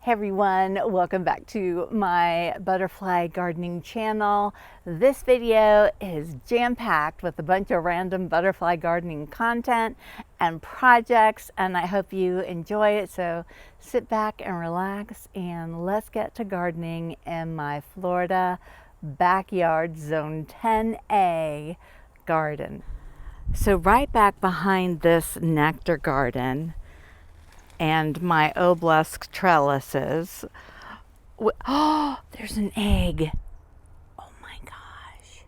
Hey everyone, welcome back to my butterfly gardening channel. This video is jam-packed with a bunch of random butterfly gardening content and projects, and I hope you enjoy it. So sit back and relax and let's get to gardening in my Florida backyard zone 10A garden. So right back behind this nectar garden and my obelisk trellises. Oh, there's an egg. Oh my gosh.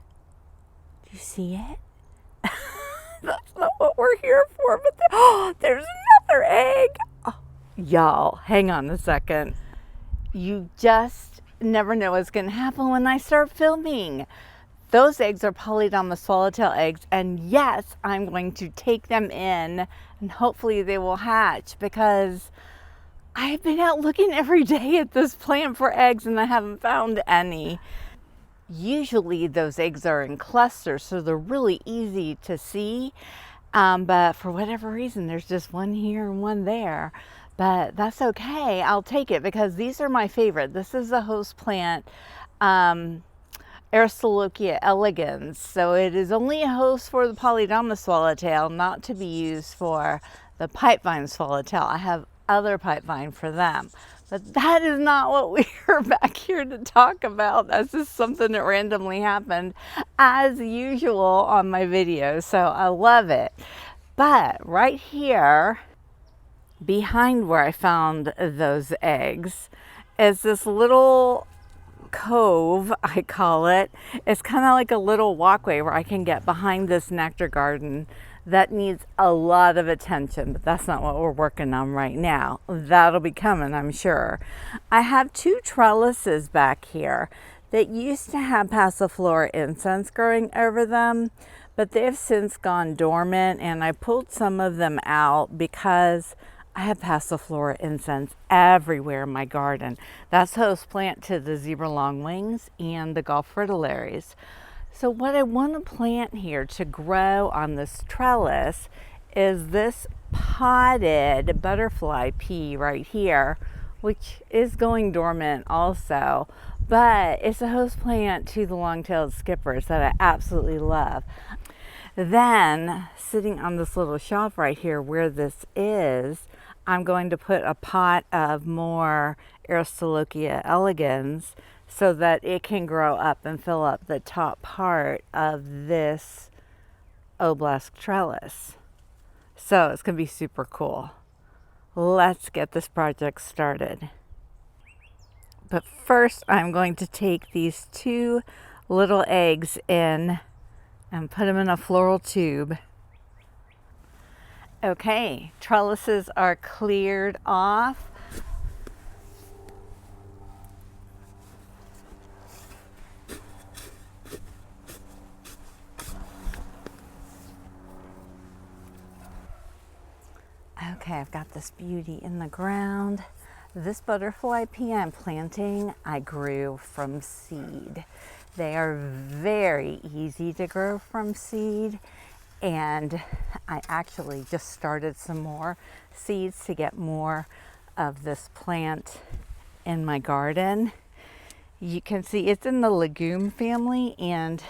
Do you see it? That's not what we're here for, but there's another egg. Oh, y'all, hang on a second. You just never know what's going to happen when I start filming. Those eggs are Polydamas swallowtail eggs, and yes, I'm going to take them in and hopefully they will hatch, because I've been out looking every day at this plant for eggs and I haven't found any. Usually those eggs are in clusters, so they're really easy to see, but for whatever reason there's just one here and one there. But that's okay, I'll take it, because these are my favorite. This is a host plant, Aristolochia elegans. So it is only a host for the Polydamas swallowtail, not to be used for the pipevine swallowtail. I have other pipevine for them, but that is not what we are back here to talk about. That's just something that randomly happened as usual on my videos, so I love it. But right here behind where I found those eggs is this little cove, I call it. It's kind of like a little walkway where I can get behind this nectar garden that needs a lot of attention, but that's not what we're working on right now. That'll be coming, I'm sure. I have two trellises back here that used to have passiflora incense growing over them, but they've since gone dormant, and I pulled some of them out because I have passiflora incense everywhere in my garden. That's host plant to the zebra longwings and the Gulf fritillaries. So what I want to plant here to grow on this trellis is this potted butterfly pea right here, which is going dormant also, but it's a host plant to the long-tailed skippers that I absolutely love. Then sitting on this little shelf right here where this is, I'm going to put a pot of more Aristolochia elegans so that it can grow up and fill up the top part of this obelisk trellis. So it's going to be super cool. Let's get this project started. But first I'm going to take these two little eggs in and put them in a floral tube. Okay, trellises are cleared off. Okay, I've got this beauty in the ground. This butterfly pea I'm planting, I grew from seed. They are very easy to grow from seed, and I actually just started some more seeds to get more of this plant in my garden. You can see it's in the legume family, and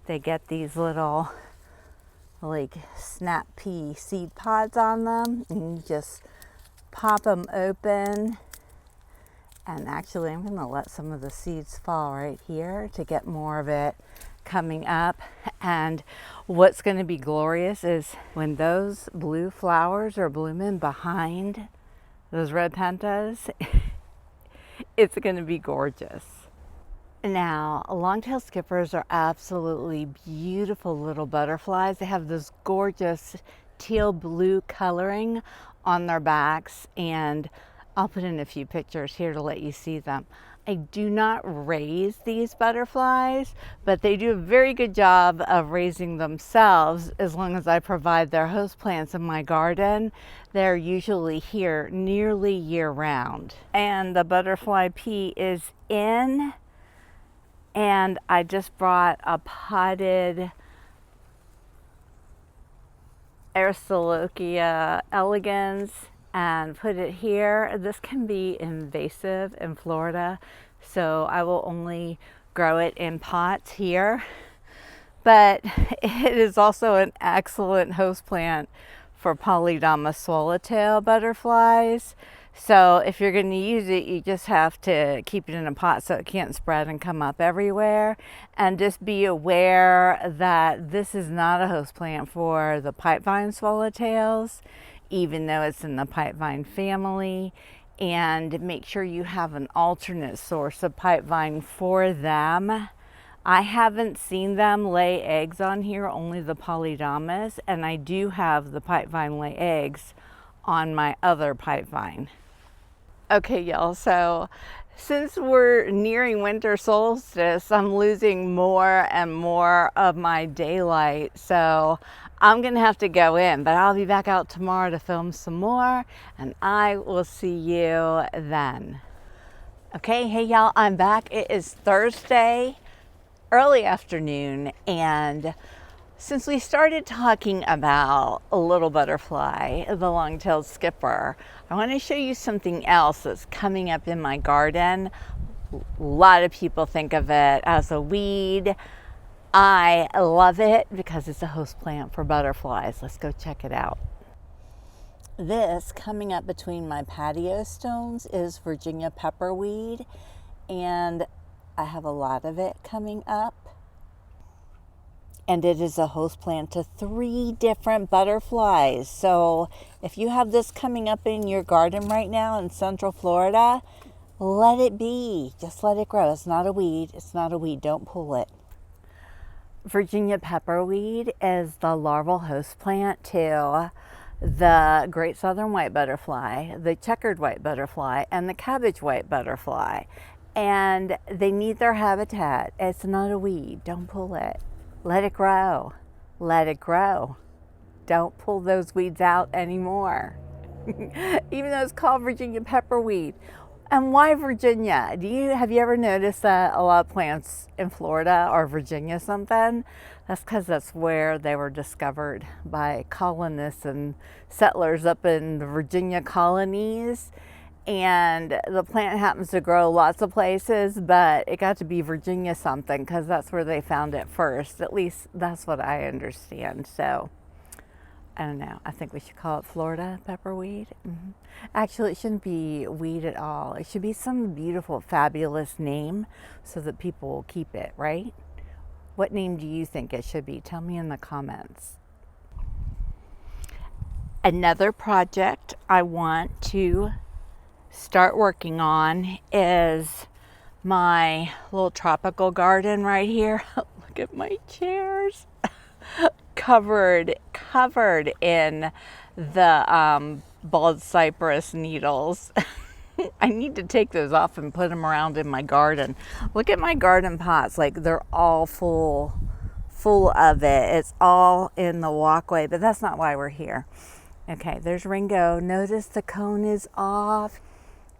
they get these little like snap pea seed pods on them, and you just pop them open. And actually I'm going to let some of the seeds fall right here to get more of it coming up. And what's going to be glorious is when those blue flowers are blooming behind those red pentas, it's going to be gorgeous. Now, long-tailed skippers are absolutely beautiful little butterflies. They have this gorgeous teal blue coloring on their backs, and I'll put in a few pictures here to let you see them. I do not raise these butterflies, but they do a very good job of raising themselves as long as I provide their host plants in my garden. They're usually here nearly year round. And the butterfly pea is in, and I just brought a potted Aristolochia elegans and put it here. This can be invasive in Florida, so I will only grow it in pots here. But it is also an excellent host plant for Polydamas swallowtail butterflies. So if you're going to use it, you just have to keep it in a pot so it can't spread and come up everywhere. And just be aware that this is not a host plant for the pipevine swallowtails, even though it's in the pipevine family. And make sure you have an alternate source of pipevine for them. I haven't seen them lay eggs on here, only the Polydamas, and I do have the pipevine lay eggs on my other pipevine. Okay, y'all, so since we're nearing winter solstice, I'm losing more and more of my daylight, so I'm gonna have to go in, but I'll be back out tomorrow to film some more, and I will see you then. Okay, hey y'all, I'm back. It is Thursday, early afternoon, and since we started talking about a little butterfly, the long-tailed skipper, I want to show you something else that's coming up in my garden. A lot of people think of it as a weed. I love it because it's a host plant for butterflies. Let's go check it out. This coming up between my patio stones is Virginia pepperweed, and I have a lot of it coming up. And it is a host plant to 3 different butterflies. So if you have this coming up in your garden right now in Central Florida, let it be. Just let it grow. It's not a weed. It's not a weed. Don't pull it. Virginia pepperweed is the larval host plant to the great southern white butterfly, the checkered white butterfly, and the cabbage white butterfly. And they need their habitat. It's not a weed. Don't pull it. Let it grow. Let it grow. Don't pull those weeds out anymore. Even though it's called Virginia pepperweed. And why Virginia? Have you ever noticed that a lot of plants in Florida are Virginia something? That's because that's where they were discovered by colonists and settlers up in the Virginia colonies. And the plant happens to grow lots of places, but it got to be Virginia something because that's where they found it first. At least that's what I understand. So I don't know. I think we should call it Florida pepperweed. Actually, it shouldn't be weed at all. It should be some beautiful, fabulous name so that people will keep it, right? What name do you think it should be? Tell me in the comments. Another project I want to start working on is my little tropical garden right here. Look at my chairs. covered in the bald cypress needles. I need to take those off and put them around in my garden. Look at my garden pots, like they're all full of it. It's all in the walkway, but that's not why we're here. Okay, there's Ringo. Notice the cone is off.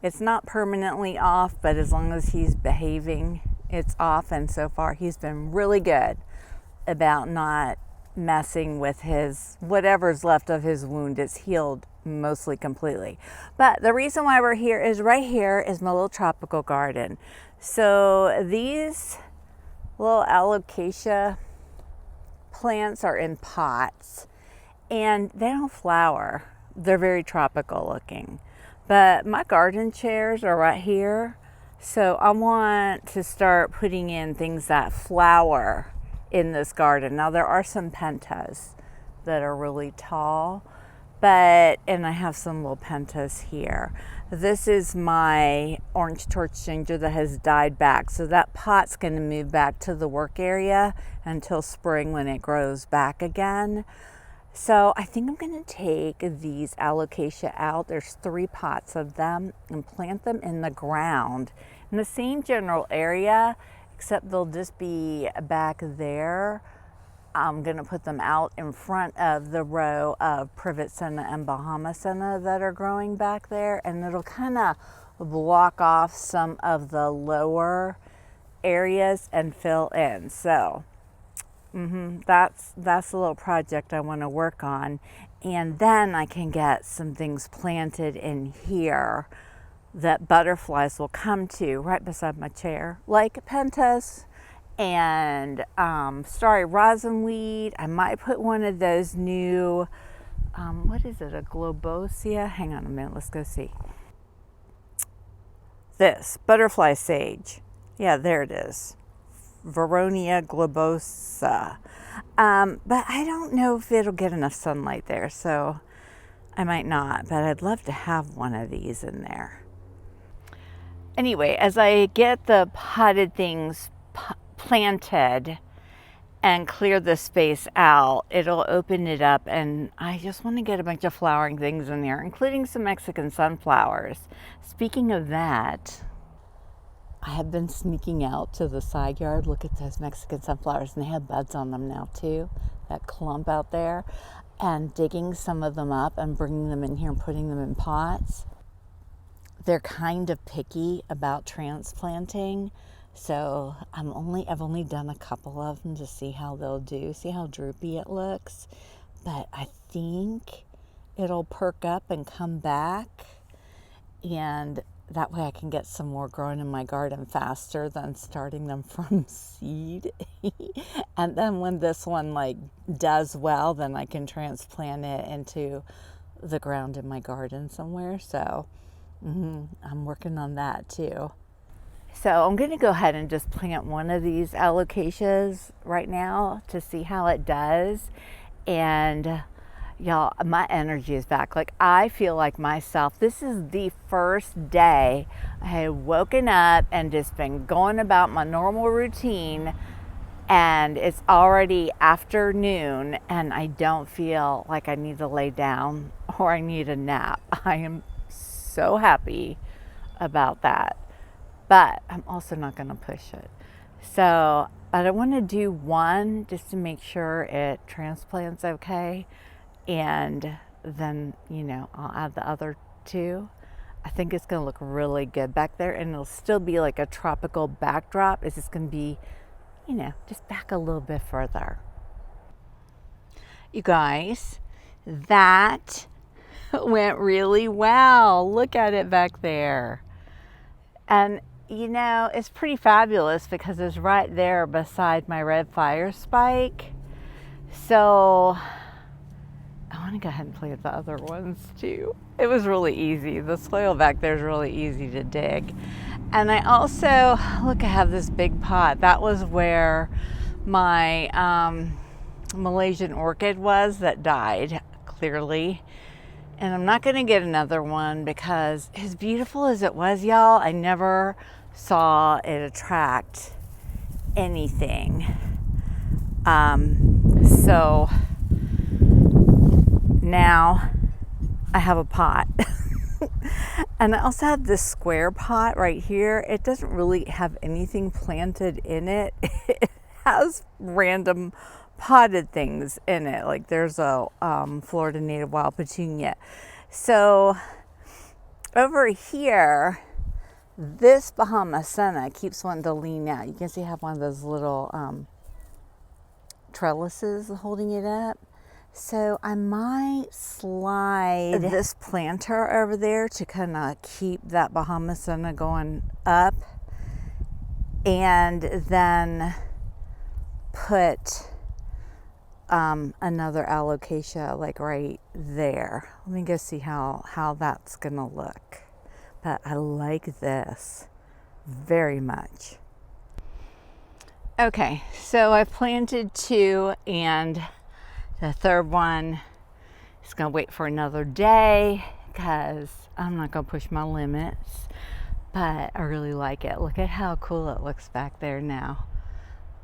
It's not permanently off, but as long as he's behaving, it's off. And so far, he's been really good about not messing with whatever's left of his wound. It's healed mostly completely. But the reason why we're here is right here is my little tropical garden. So these little alocasia plants are in pots and they don't flower. They're very tropical looking. But my garden chairs are right here. So I want to start putting in things that flower in this garden. Now there are some pentas that are really tall, and I have some little pentas here. This is my orange torch ginger that has died back. So that pot's gonna move back to the work area until spring when it grows back again. So I think I'm gonna take these alocasia out. There's 3 pots of them and plant them in the ground in the same general area, except they'll just be back there. I'm gonna put them out in front of the row of privet senna and Bahama senna that are growing back there, and it'll kind of block off some of the lower areas and fill in. So that's a little project I want to work on. And then I can get some things planted in here that butterflies will come to right beside my chair, like pentas and starry rosinweed. I might put one of those new, what is it, a globosia? Hang on a minute, let's go see. This, butterfly sage. Yeah, there it is. Veronia globosa. But I don't know if it'll get enough sunlight there, so I might not, but I'd love to have one of these in there. Anyway, as I get the potted things planted and clear the space out, it'll open it up, and I just want to get a bunch of flowering things in there, including some Mexican sunflowers. Speaking of that, I have been sneaking out to the side yard. Look at those Mexican sunflowers, and they have buds on them now too, that clump out there, and digging some of them up and bringing them in here and putting them in pots. They're kind of picky about transplanting, so I've only done a couple of them to see how they'll do, see how droopy it looks, but I think it'll perk up and come back, and that way I can get some more growing in my garden faster than starting them from seed. And then when this one does well, then I can transplant it into the ground in my garden somewhere. So I'm working on that too. So I'm going to go ahead and just plant one of these alocasias right now to see how it does. And y'all, my energy is back. I feel like myself. This is the first day I had woken up and just been going about my normal routine, and it's already afternoon and I don't feel like I need to lay down or I need a nap. I am so happy about that, but I'm also not going to push it. So I want to do one just to make sure it transplants okay, and then I'll add the other two. I think it's going to look really good back there, and it'll still be like a tropical backdrop. It's just going to be just back a little bit further. You guys, that went really well. Look at it back there. And it's pretty fabulous because it's right there beside my red fire spike. So I want to go ahead and play with the other ones too. It was really easy. The soil back there is really easy to dig. And I also, look, I have this big pot. That was where my Malaysian orchid was that died, clearly. And I'm not going to get another one because as beautiful as it was, y'all, I never saw it attract anything. So now I have a pot. And I also have this square pot right here. It doesn't really have anything planted in it. It has random potted things in it. Like there's a Florida native wild petunia. So over here, this Bahama Senna keeps wanting to lean out. You can see I have one of those little trellises holding it up. So I might slide this planter over there to kind of keep that Bahama Senna going up, and then put another alocasia right there. Let me go see how that's gonna look. But I like this very much. Okay, so I planted two, and the third one is gonna wait for another day because I'm not gonna push my limits, but I really like it. Look at how cool it looks back there now.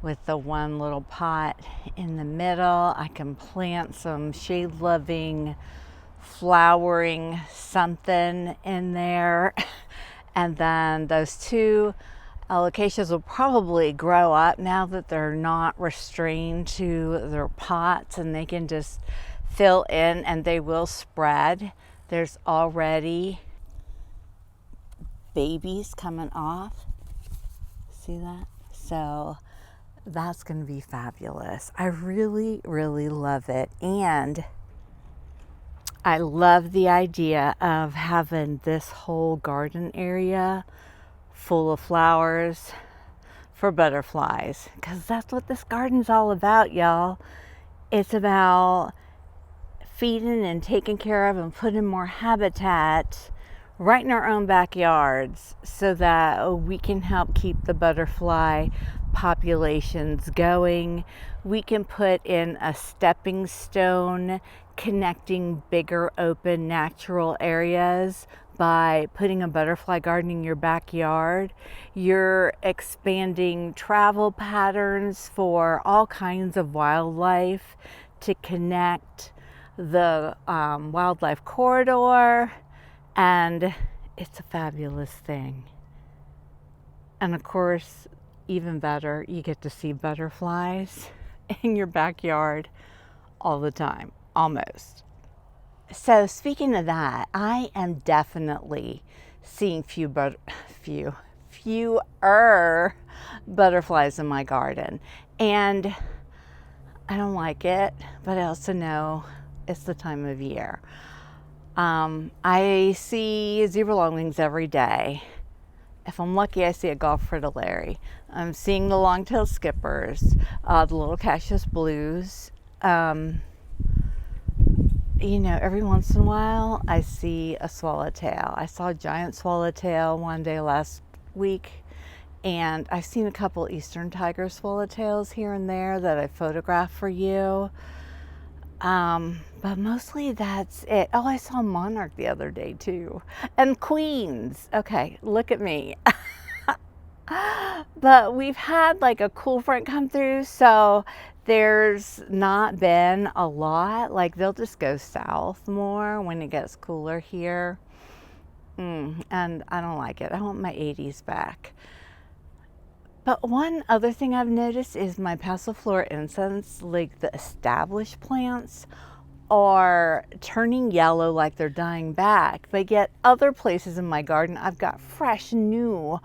With the one little pot in the middle, I can plant some shade-loving, flowering something in there. And then those two alocasias will probably grow up now that they're not restrained to their pots, and they can just fill in and they will spread. There's already babies coming off. See that? So that's going to be fabulous. I really, really love it. And I love the idea of having this whole garden area full of flowers for butterflies, because that's what this garden's all about, y'all. It's about feeding and taking care of and putting more habitat right in our own backyards so that we can help keep the butterfly populations going. We can put in a stepping stone connecting bigger open natural areas by putting a butterfly garden in your backyard. You're expanding travel patterns for all kinds of wildlife to connect the wildlife corridor, and it's a fabulous thing. And of course, even better, you get to see butterflies in your backyard all the time, almost. So speaking of that, I am definitely seeing fewer butterflies in my garden, and I don't like it, but I also know it's the time of year. I see zebra longwings every day. If I'm lucky, I see a Gulf fritillary. I'm seeing the long-tailed skippers, the little Cassius blues. Every once in a while, I see a swallowtail. I saw a giant swallowtail one day last week, and I've seen a couple eastern tiger swallowtails here and there that I photographed for you. But mostly that's it. Oh, I saw monarch the other day too. And queens. Okay, look at me. But we've had like a cool front come through, so there's not been a lot. Like they'll just go south more when it gets cooler here. And I don't like it. I want my 80s back. But one other thing I've noticed is my passiflora incense, like the established plants, are turning yellow like they're dying back. But yet other places in my garden, I've got fresh new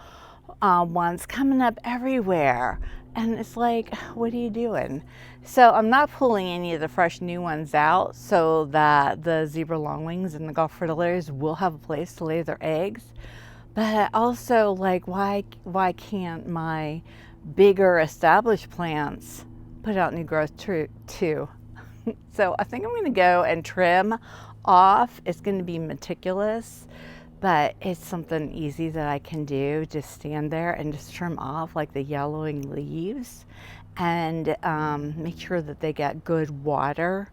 ones coming up everywhere. And it's like, what are you doing? So I'm not pulling any of the fresh new ones out so that the zebra longwings and the Gulf fritillaries will have a place to lay their eggs. But also, like, why can't my bigger established plants put out new growth too? So I think I'm going to go and trim off. It's going to be meticulous, but it's something easy that I can do. Just stand there and just trim off like the yellowing leaves and make sure that they get good water,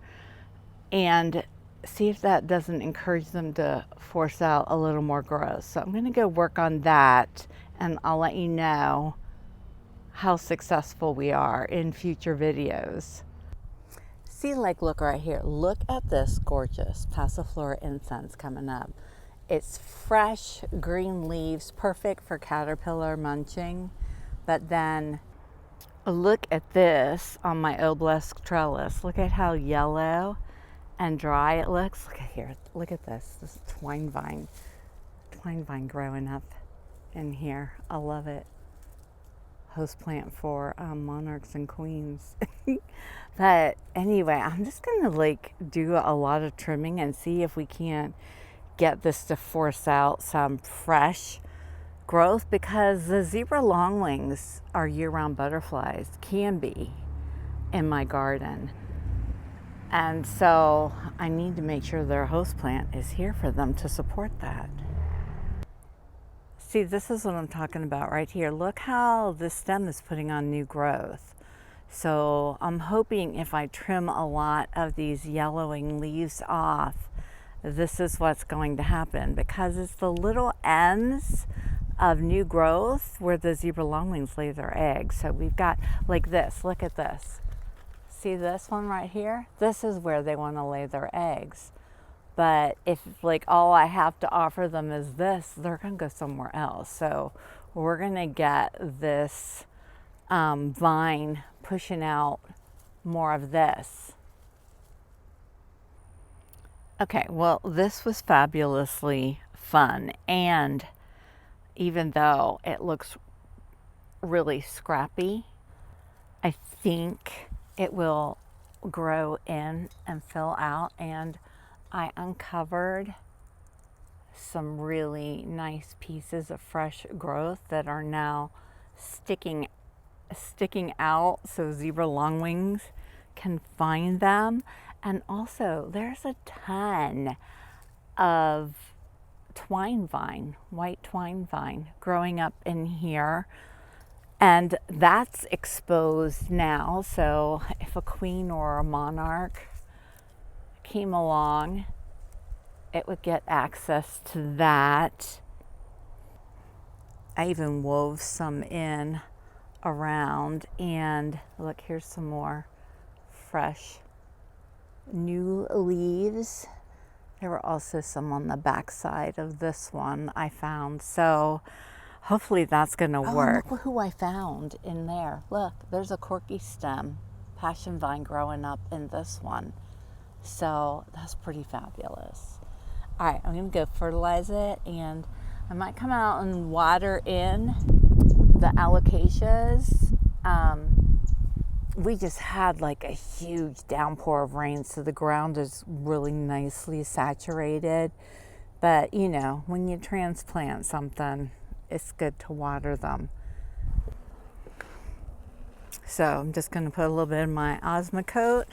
and see if that doesn't encourage them to force out a little more growth. So I'm going to go work on that, and I'll let you know how successful we are in future videos. See, like, look right here. Look at this gorgeous passiflora incense coming up. It's fresh green leaves, perfect for caterpillar munching. But then look at this on my obelisk trellis. Look at how yellow and dry it looks. Look at here. Look at this. This twine vine growing up in here. I love it. Host plant for monarchs and queens. But anyway, I'm just gonna like do a lot of trimming and see if we can't get this to force out some fresh growth, because the zebra longwings are year-round butterflies, can be, in my garden. And so I need to make sure their host plant is here for them to support that. See, this is what I'm talking about right here. Look how this stem is putting on new growth. So I'm hoping if I trim a lot of these yellowing leaves off, this is what's going to happen, because it's the little ends of new growth where the zebra longwings lay their eggs. So we've got like this. Look at this. See this one right here? This is where they want to lay their eggs. But if like all I have to offer them is this, they're going to go somewhere else. So we're going to get this vine pushing out more of this. Okay, well, this was fabulously fun. And even though it looks really scrappy, I think it will grow in and fill out, and I uncovered some really nice pieces of fresh growth that are now sticking out so zebra longwings can find them. And also there's a ton of twine vine, white twine vine growing up in here, and that's exposed now. So if a queen or a monarch came along, it would get access to that. I even wove some in around, and look, here's some more fresh new leaves. There were also some on the back side of this one I found. So hopefully that's gonna work. Look who I found in there. Look, there's a corky stem passion vine growing up in this one. So that's pretty fabulous. All right, I'm gonna go fertilize it, and I might come out and water in the alocasias. We just had like a huge downpour of rain, so the ground is really nicely saturated. But you know, when you transplant something, it's good to water them. So I'm just going to put a little bit of my Osmocote.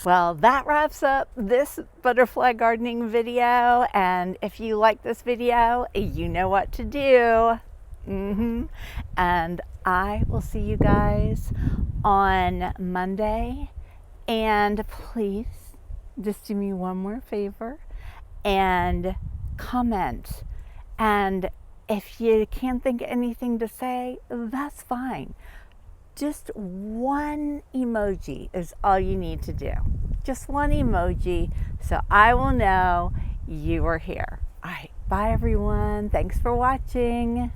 Well, that wraps up this butterfly gardening video. And if you like this video, you know what to do. And I will see you guys on Monday. And please just do me one more favor and comment. And if you can't think of anything to say, that's fine. Just one emoji is all you need to do. Just one emoji, so I will know you are here. All right, bye everyone. Thanks for watching.